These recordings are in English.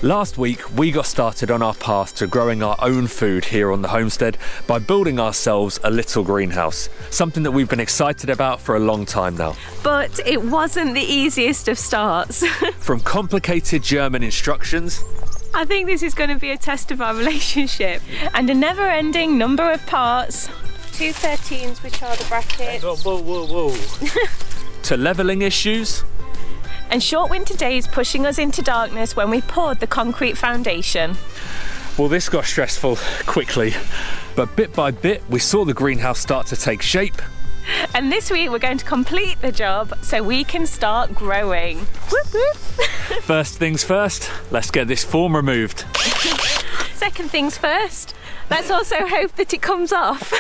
Last week, we got started on our path to growing our own food here on the homestead by building ourselves a little greenhouse, something that we've been excited about for a long time now. But it wasn't the easiest of starts. From complicated German instructions, I think this is going to be a test of our relationship, and a never-ending number of parts. 2 13s, which are the brackets. Whoa. To levelling issues, and short winter days pushing us into darkness when we poured the concrete foundation. well, this got stressful quickly, but bit by bit we saw the greenhouse start to take shape. And this week we're going to complete the job so we can start growing. Whoop, whoop. First things first, let's get this form removed. Second things first, let's also hope that it comes off.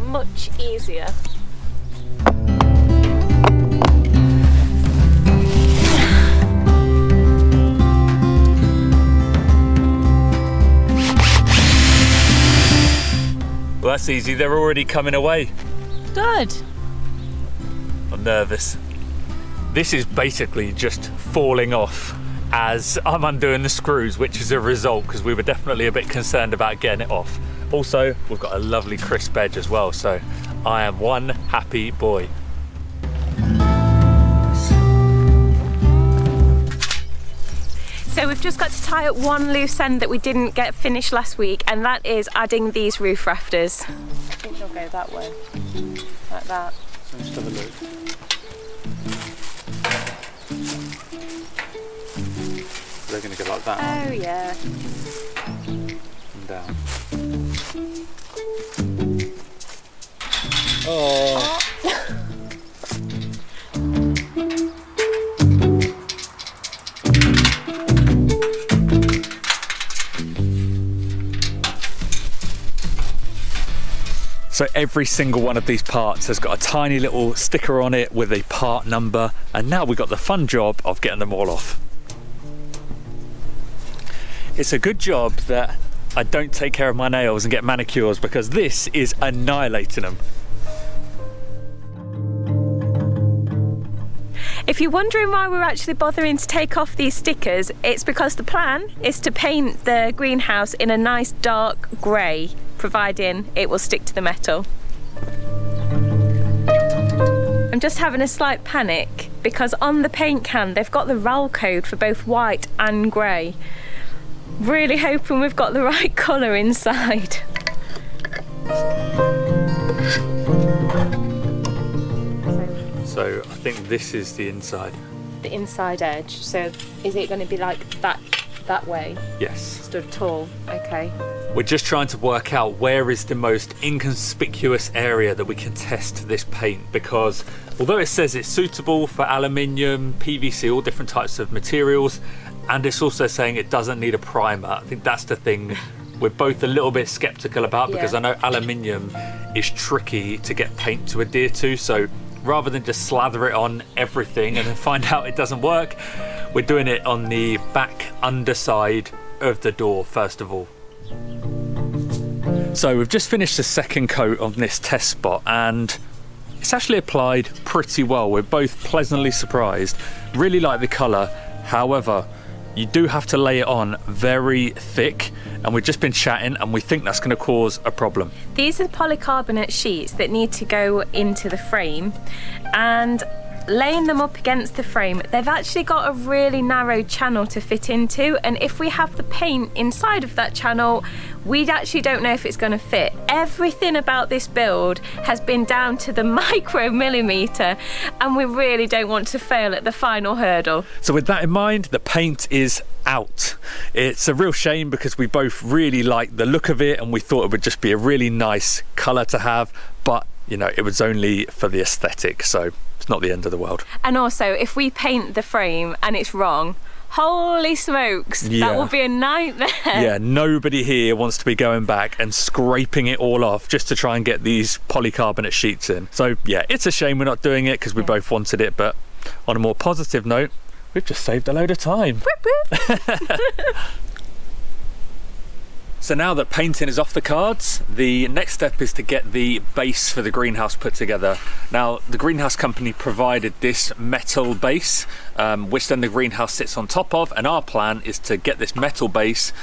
Much easier. Well, that's easy, they're already coming away. Good. I'm nervous. This is basically just falling off as I'm undoing the screws, which is a result because we were definitely a bit concerned about getting it off. Also, we've got a lovely crisp edge as well, so I am one happy boy. So we've just got to tie up one loose end that we didn't get finished last week, and that is adding these roof rafters. I think they'll go that way, like that. So just have a look. They're going to go like that. Oh yeah. And down. Oh. So every single one of these parts has got a tiny little sticker on it with a part number, and now we've got the fun job of getting them all off. It's a good job that I don't take care of my nails and get manicures, because this is annihilating them. If you're wondering why we're actually bothering to take off these stickers, it's because the plan is to paint the greenhouse in a nice dark grey, providing it will stick to the metal. I'm just having a slight panic because on the paint can they've got the RAL code for both white and grey. Really hoping we've got the right colour inside. So I think this is the inside. The inside edge. So is it going to be like that way? Yes. Stood tall. Okay. We're just trying to work out where is the most inconspicuous area that we can test this paint, because although it says it's suitable for aluminium, PVC, all different types of materials, and it's also saying it doesn't need a primer. I think that's the thing we're both a little bit skeptical about, because I know aluminium is tricky to get paint to adhere to, so rather than just slather it on everything and then find out it doesn't work, we're doing it on the back underside of the door first of all. So we've just finished the second coat on this test spot, and it's actually applied pretty well. We're both pleasantly surprised. Really like the colour. However, you do have to lay it on very thick, and we've just been chatting and we think that's going to cause a problem. These are the polycarbonate sheets that need to go into the frame, and laying them up against the frame, they've actually got a really narrow channel to fit into, and if we have the paint inside of that channel, we actually don't know if it's going to fit. Everything about this build has been down to the micromillimeter, and we really don't want to fail at the final hurdle. So with that in mind, the paint is out. It's a real shame because we both really like the look of it and we thought it would just be a really nice colour to have, but you know, it was only for the aesthetic, so it's not the end of the world. And also, if we paint the frame and it's wrong, Holy smokes, that will be a nightmare. Yeah, nobody here wants to be going back and scraping it all off just to try and get these polycarbonate sheets in. So yeah, it's a shame we're not doing it because we both wanted it, but on a more positive note, we've just saved a load of time. So now that painting is off the cards, the next step is to get the base for the greenhouse put together. Now, the greenhouse company provided this metal base, which then the greenhouse sits on top of, and our plan is to get this metal base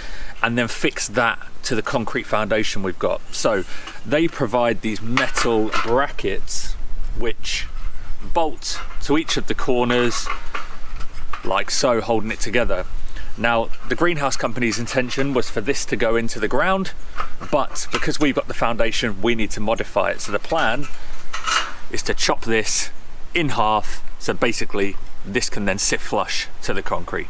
and then fix that to the concrete foundation we've got. So they provide these metal brackets which bolt to each of the corners like so, holding it together. Now, the greenhouse company's intention was for this to go into the ground, but because we've got the foundation, we need to modify it. So the plan is to chop this in half, so basically this can then sit flush to the concrete.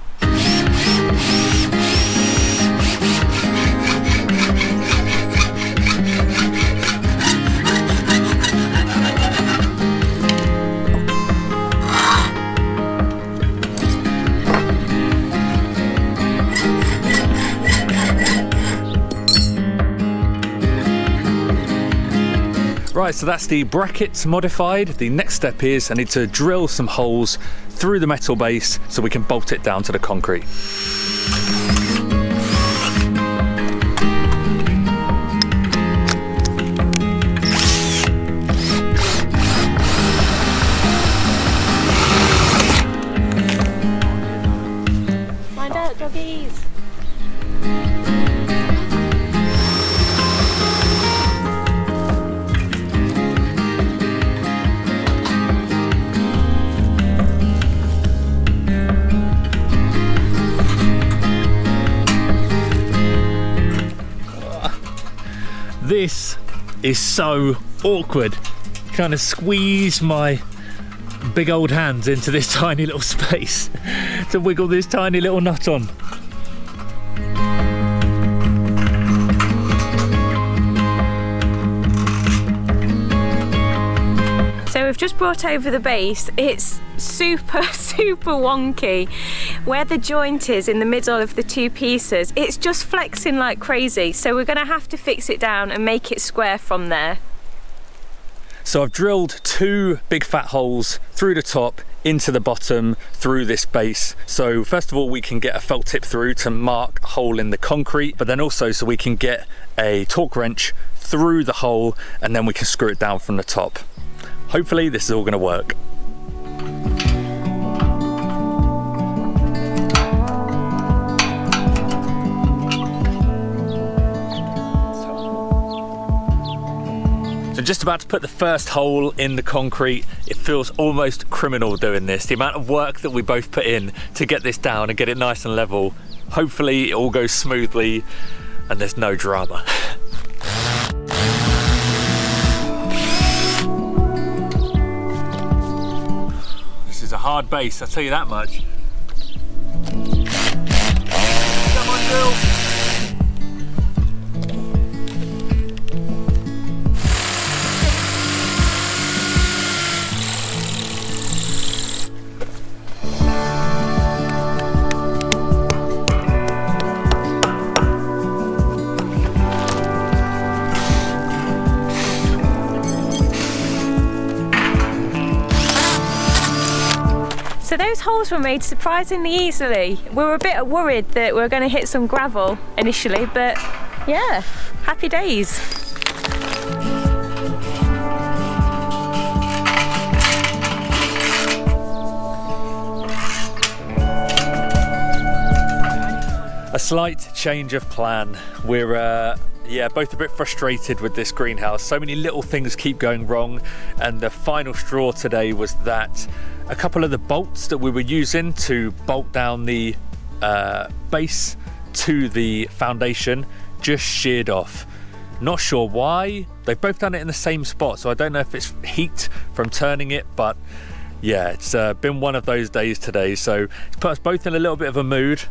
Right, so that's the brackets modified. The next step is I need to drill some holes through the metal base so we can bolt it down to the concrete. Find out, doggies. This is so awkward. Trying to squeeze my big old hands into this tiny little space to wiggle this tiny little nut on. So we've just brought over the base. It's super wonky. Where the joint is in the middle of the two pieces, it's just flexing like crazy. So we're gonna have to fix it down and make it square from there. So I've drilled two big fat holes through the top into the bottom through this base. So first of all, we can get a felt tip through to mark a hole in the concrete, but then also so we can get a torque wrench through the hole and then we can screw it down from the top. Hopefully this is all going to work. So just about to put the first hole in the concrete. It feels almost criminal doing this. The amount of work that we both put in to get this down and get it nice and level. Hopefully it all goes smoothly and there's no drama. It's a hard base, I'll tell you that much. Come on, Jill. So those holes were made surprisingly easily. We were a bit worried that we were going to hit some gravel initially, but yeah, happy days. A slight change of plan. We're both a bit frustrated with this greenhouse. So many little things keep going wrong, and the final straw today was that a couple of the bolts that we were using to bolt down the base to the foundation just sheared off. Not sure why. They've both done it in the same spot, so I don't know if it's heat from turning it, but yeah, it's been one of those days today, so it's put us both in a little bit of a mood.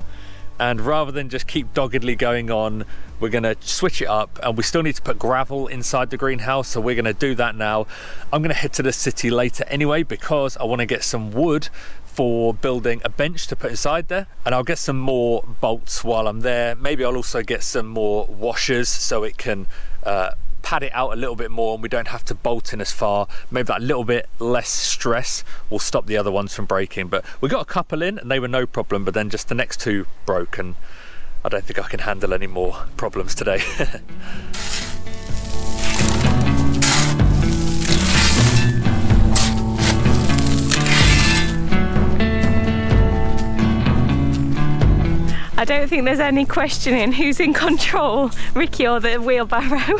and rather than just keep doggedly going on, we're going to switch it up, and we still need to put gravel inside the greenhouse, so we're going to do that now. I'm going to head to the city later anyway, because I want to get some wood for building a bench to put inside there, and I'll get some more bolts while I'm there. Maybe I'll also get some more washers so it can pad it out a little bit more and we don't have to bolt in as far. Maybe that little bit less stress will stop the other ones from breaking. But we got a couple in and they were no problem, but then just the next two broke, and I don't think I can handle any more problems today. I don't think there's any questioning who's in control, Ricky or the wheelbarrow.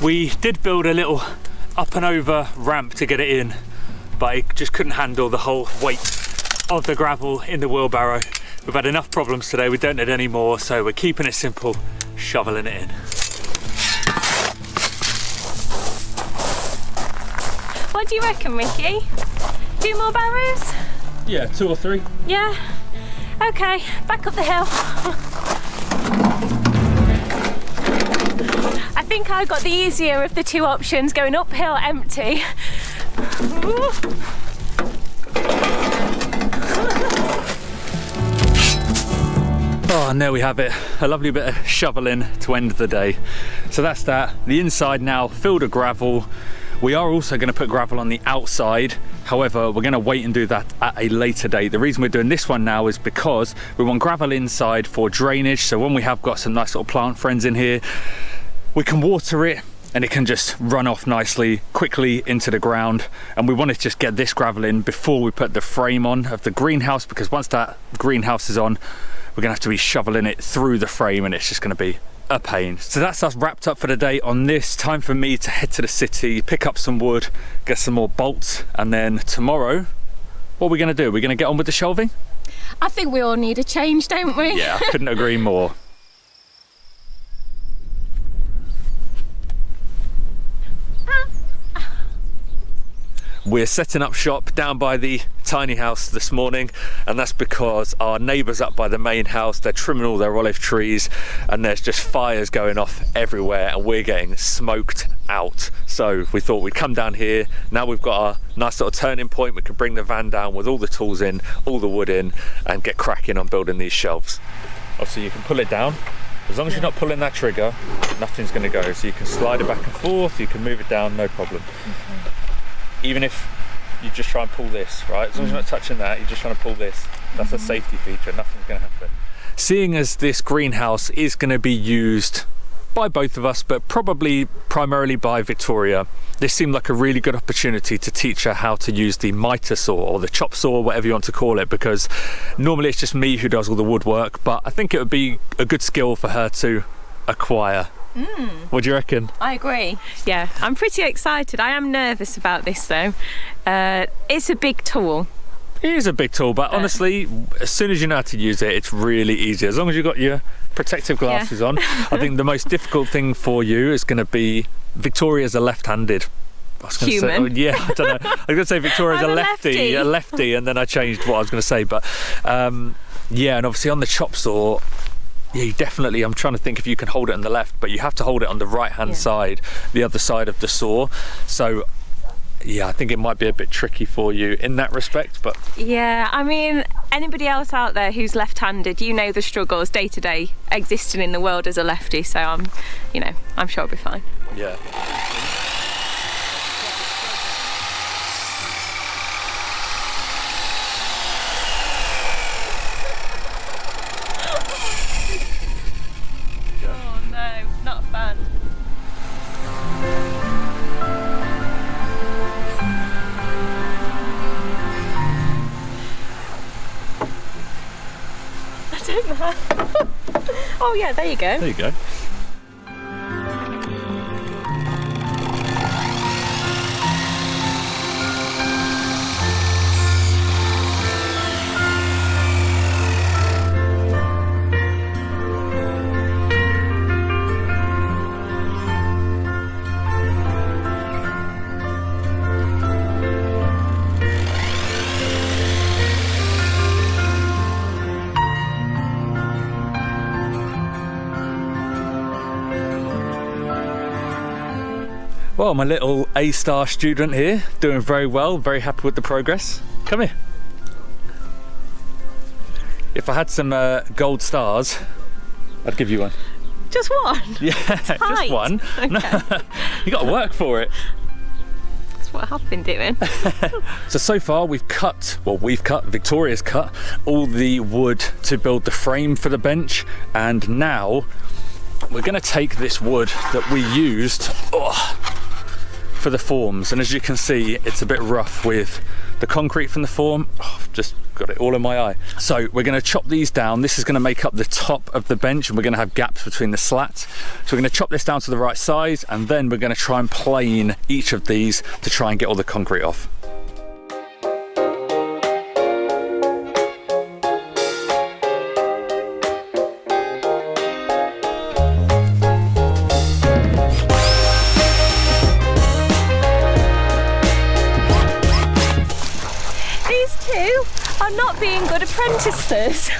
We did build a little up and over ramp to get it in, but it just couldn't handle the whole weight of the gravel in the wheelbarrow. We've had enough problems today, we don't need any more, so we're keeping it simple, shoveling it in. What do you reckon, Ricky? 2 more barrows? Yeah, 2 or 3. Yeah. Okay, back up the hill. I think I got the easier of the 2 options, going uphill empty. Oh, and there we have it, a lovely bit of shoveling to end the day. So that's that. The inside now filled with gravel. We are also going to put gravel on the outside. However, we're going to wait and do that at a later date. The reason we're doing this one now is because we want gravel inside for drainage. So when we have got some nice little plant friends in here, we can water it and it can just run off nicely, quickly into the ground. And we want to just get this gravel in before we put the frame on of the greenhouse, because once that greenhouse is on, we're going to have to be shoveling it through the frame and it's just going to be a pain. So that's us wrapped up for the day on this. Time for me to head to the city, pick up some wood, get some more bolts, and then tomorrow, what are we going to do? We're going to get on with the shelving? I think we all need a change, don't we? Yeah, I couldn't agree more. We're setting up shop down by the tiny house this morning, and that's because our neighbours up by the main house, they're trimming all their olive trees and there's just fires going off everywhere and we're getting smoked out. So we thought we'd come down here. Now we've got our nice little turning point, we can bring the van down with all the tools in, all the wood in, and get cracking on building these shelves. Obviously you can pull it down. As long as you're not pulling that trigger, nothing's going to go. So you can slide it back and forth, you can move it down, no problem. Okay. Even if you just try and pull this, right? As long as you're not touching that, you're just trying to pull this. That's a safety feature, nothing's going to happen. Seeing as this greenhouse is going to be used by both of us, but probably primarily by Victoria, this seemed like a really good opportunity to teach her how to use the mitre saw or the chop saw, whatever you want to call it, because normally it's just me who does all the woodwork, but I think it would be a good skill for her to acquire. What do you reckon? I agree. Yeah, I'm pretty excited. I am nervous about this though. It's a big tool. It is a big tool, but honestly, as soon as you know how to use it, it's really easy. As long as you've got your protective glasses on. I think the most difficult thing for you is going to be Victoria's a left-handed. Human. Say, yeah, I don't know. I was going to say Victoria's a lefty, and then I changed what I was going to say. But yeah, and obviously on the chop saw, yeah, you definitely, I'm trying to think if you can hold it on the left, but you have to hold it on the right-hand side, the other side of the saw. So, yeah, I think it might be a bit tricky for you in that respect, but... Yeah, I mean, anybody else out there who's left-handed, you know the struggles day-to-day existing in the world as a lefty, so I'm sure I'll be fine. Yeah. Oh yeah, there you go. There you go. Well, my little A-star student here, doing very well, very happy with the progress. Come here. If I had some gold stars, I'd give you one. Just one? Yeah, just one. Okay. No, you got to work for it. That's what I've been doing. So far we've cut, Victoria's cut all the wood to build the frame for the bench, and now we're going to take this wood that we used for the forms, and as you can see it's a bit rough with the concrete from the form. I've just got it all in my eye. So we're going to chop these down. This is going to make up the top of the bench, and we're going to have gaps between the slats. So we're going to chop this down to the right size, and then we're going to try and plane each of these to try and get all the concrete off. Are not being good apprentices.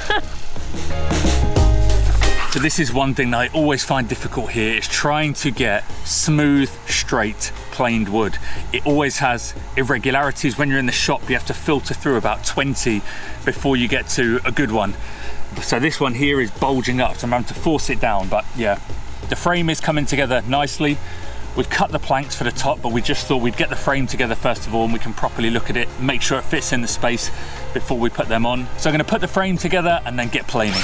So this is one thing that I always find difficult here, is trying to get smooth, straight, planed wood. It always has irregularities. When you're in the shop, you have to filter through about 20 before you get to a good one. So this one here is bulging up, so I'm having to force it down, but yeah, the frame is coming together nicely. We've cut the planks for the top, but we just thought we'd get the frame together first of all, and we can properly look at it, make sure it fits in the space before we put them on. So I'm going to put the frame together and then get planing.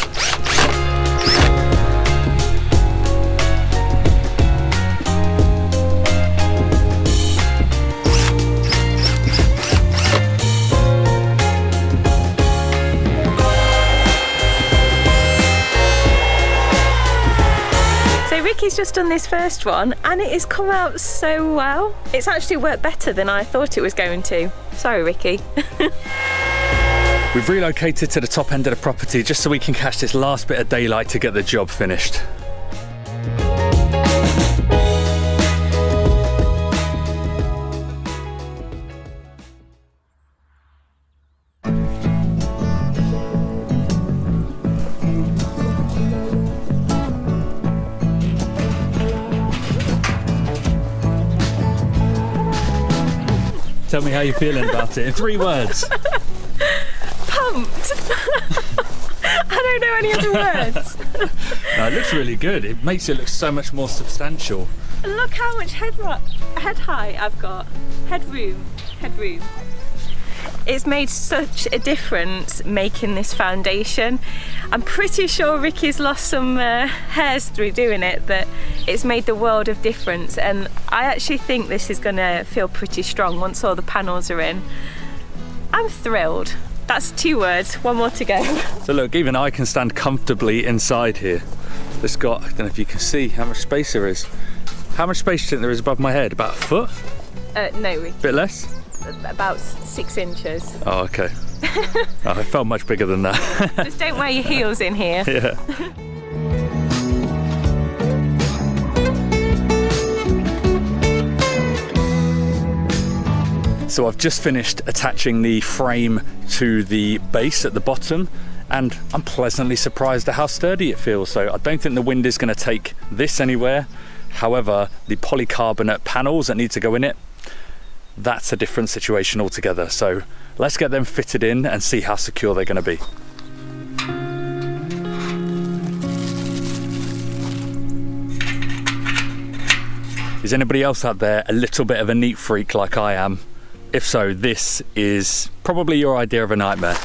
Ricky's just done this first one and it has come out so well. It's actually worked better than I thought it was going to. Sorry, Ricky. We've relocated to the top end of the property just so we can catch this last bit of daylight to get the job finished. Tell me how you're feeling about it in 3 words. Pumped. I don't know any other words. No, it looks really good. It makes it look so much more substantial. And look how much head height I've got. Headroom. It's made such a difference making this foundation. I'm pretty sure Ricky's lost some hairs through doing it, but it's made the world of difference, and I actually think this is going to feel pretty strong once all the panels are in. I'm thrilled. That's 2 words, 1 more to go. So look, even I can stand comfortably inside here. It's got, I don't know if you can see how much space there is. How much space do you think there is above my head? About a foot? No, Ricky. Bit less? About 6 inches. Oh, okay. Oh, it felt much bigger than that. Just don't wear your heels in here. Yeah. So I've just finished attaching the frame to the base at the bottom, and I'm pleasantly surprised at how sturdy it feels. So I don't think the wind is going to take this anywhere. However, the polycarbonate panels that need to go in it, that's a different situation altogether. So let's get them fitted in and see how secure they're going to be. Is anybody else out there a little bit of a neat freak like I am? If so, this is probably your idea of a nightmare.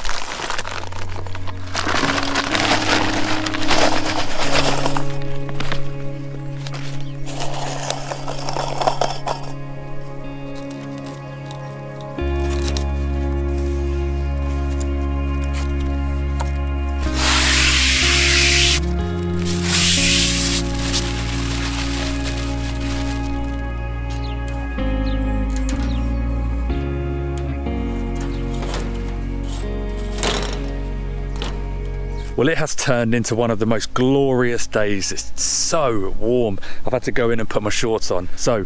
Well, it has turned into one of the most glorious days. It's so warm. I've had to go in and put my shorts on. So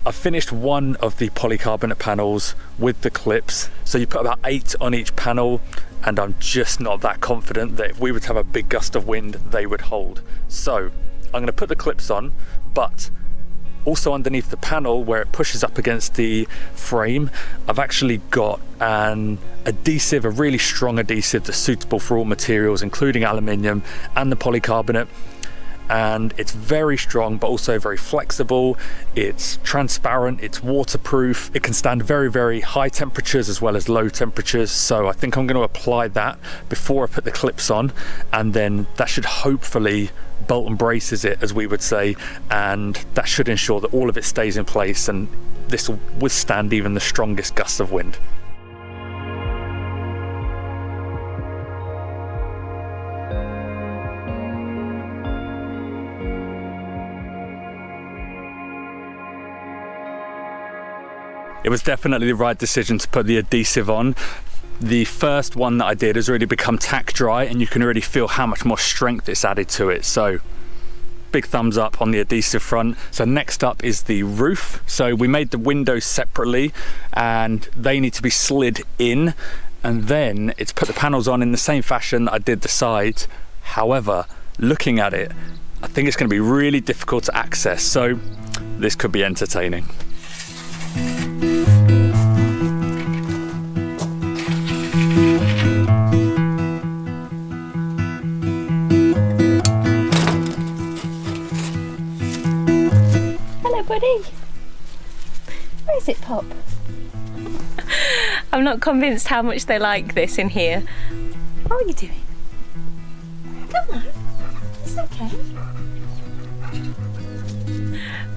I've finished one of the polycarbonate panels with the clips. So you put about 8 on each panel, and I'm just not that confident that if we were to have a big gust of wind, they would hold. So I'm going to put the clips on, but Also underneath the panel where it pushes up against the frame, I've actually got an adhesive, a really strong adhesive that's suitable for all materials, including aluminium and the polycarbonate. And it's very strong but also very flexible. It's transparent, it's waterproof, it can stand very, very high temperatures as well as low temperatures. So I think I'm going to apply that before I put the clips on, and then that should hopefully bolt and braces it, as we would say, and that should ensure that all of it stays in place and this will withstand even the strongest gusts of wind. It was definitely the right decision to put the adhesive on. The first one that I did has already become tack dry, and you can already feel how much more strength it's added to it. So big thumbs up on the adhesive front. So next up is the roof. So we made the windows separately and they need to be slid in, and then it's put the panels on in the same fashion that I did the sides. However, looking at it, I think it's going to be really difficult to access. So this could be entertaining. Hello, buddy. Where is it, Pop? I'm not convinced how much they like this in here. What are you doing? I don't know. It's okay.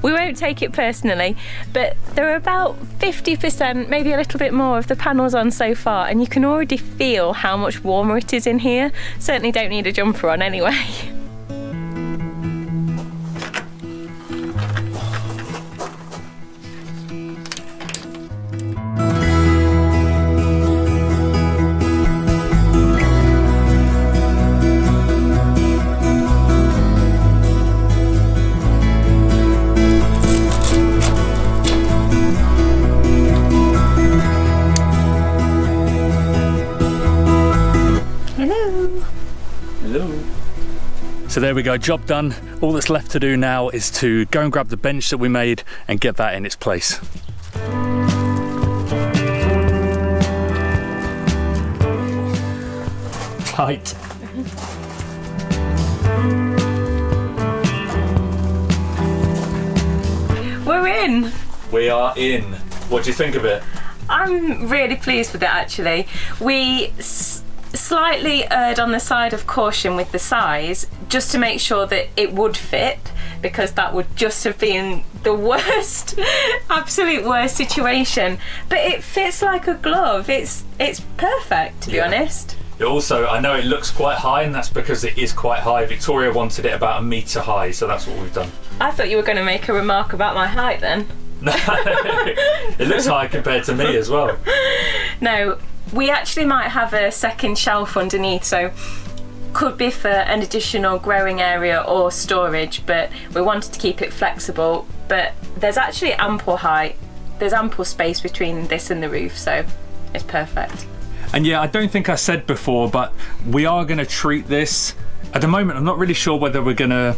We won't take it personally, but there are about 50%, maybe a little bit more, of the panels on so far, and you can already feel how much warmer it is in here. Certainly don't need a jumper on anyway. So there we go, job done. All that's left to do now is to go and grab the bench that we made and get that in its place. Tight. We're in. We are in. What do you think of it? I'm really pleased with it, actually. We slightly erred on the side of caution with the size, just to make sure that it would fit, because that would just have been the worst, absolute worst situation. But it fits like a glove. It's perfect, to be honest. Also, I know it looks quite high, and that's because it is quite high. Victoria wanted it about 1 metre high, so that's what we've done. I thought you were going to make a remark about my height then. No, it looks high compared to me as well. No, we actually might have a second shelf underneath, so could be for an additional growing area or storage, but we wanted to keep it flexible. But there's actually ample height, there's ample space between this and the roof, so it's perfect. And yeah, I don't think I said before, but we are going to treat this. At the moment, I'm not really sure whether we're going to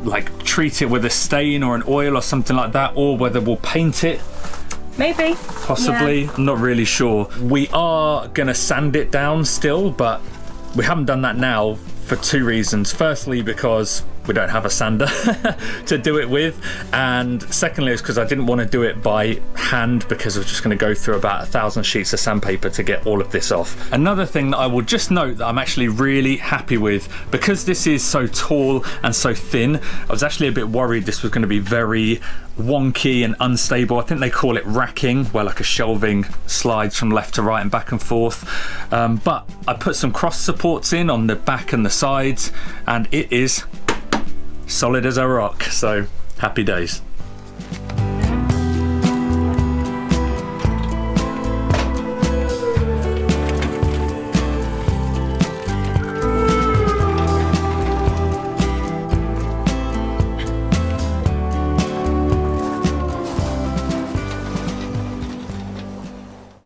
like treat it with a stain or an oil or something like that, or whether we'll paint it. Maybe. Possibly. Yeah. I'm not really sure. We are going to sand it down still, but we haven't done that now for 2 reasons. Firstly, because we don't have a sander to do it with, and secondly is because I didn't want to do it by hand, because I was just going to go through about 1,000 sheets of sandpaper to get all of this off. Another thing that I will just note that I'm actually really happy with, because this is so tall and so thin, I was actually a bit worried this was going to be very wonky and unstable. I think they call it racking, where like a shelving slides from left to right and back and forth, but I put some cross supports in on the back and the sides, and it is solid as a rock, so happy days.